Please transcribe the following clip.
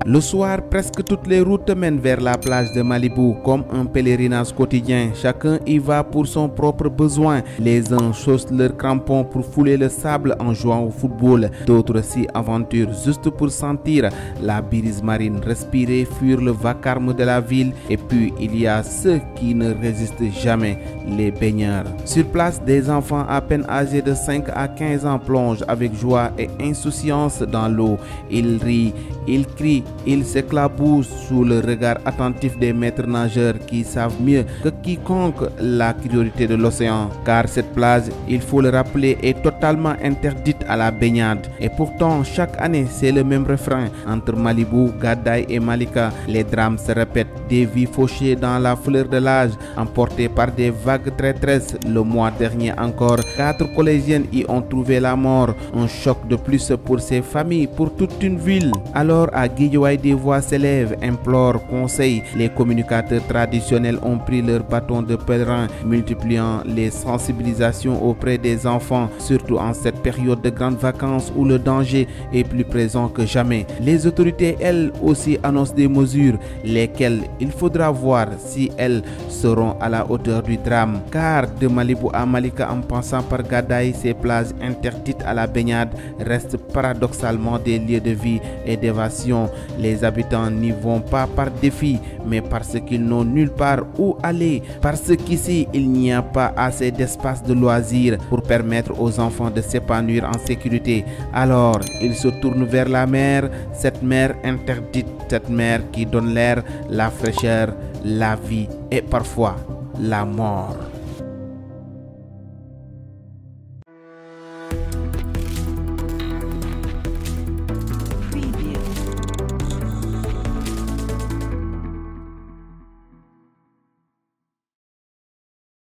Le soir, presque toutes les routes mènent vers la plage de Malibu comme un pèlerinage quotidien. Chacun y va pour son propre besoin. Les uns chaussent leurs crampons pour fouler le sable en jouant au football. D'autres s'y aventurent juste pour sentir la brise marine, respirer, fuir le vacarme de la ville. Et puis, il y a ceux qui ne résistent jamais, les baigneurs. Sur place, des enfants à peine âgés de 5 à 15 ans plongent avec joie et insouciance dans l'eau. Ils rient, ils crient, ils s'éclaboussent sous le regard attentif des maîtres nageurs qui savent mieux que quiconque la cruauté de l'océan. Car cette plage, il faut le rappeler, est totalement interdite à la baignade. Et pourtant, chaque année, c'est le même refrain. Entre Malibu, Gadaye et Malika, les drames se répètent. Des vies fauchées dans la fleur de l'âge, emportées par des vagues traîtresses. Le mois dernier encore, 4 collégiennes y ont trouvé la mort. Un choc de plus pour ces familles, pour toute une ville. Alors, à Guédiawaye, des voix s'élèvent, implorent, conseillent. Les communicateurs traditionnels ont pris leur bâton de pèlerin, multipliant les sensibilisations auprès des enfants, surtout en cette période de grandes vacances où le danger est plus présent que jamais. Les autorités, elles aussi, annoncent des mesures, lesquelles il faudra voir si elles seront à la hauteur du drame. Car de Malibu à Malika, en passant par Gadaye, ces plages interdites à la baignade restent paradoxalement des lieux de vie et d'évasion. Les habitants n'y vont pas par défi, mais parce qu'ils n'ont nulle part où aller, parce qu'ici il n'y a pas assez d'espace de loisirs pour permettre aux enfants de s'épanouir en sécurité. Alors ils se tournent vers la mer, cette mer interdite, cette mer qui donne l'air, la fraîcheur, la vie et parfois la mort.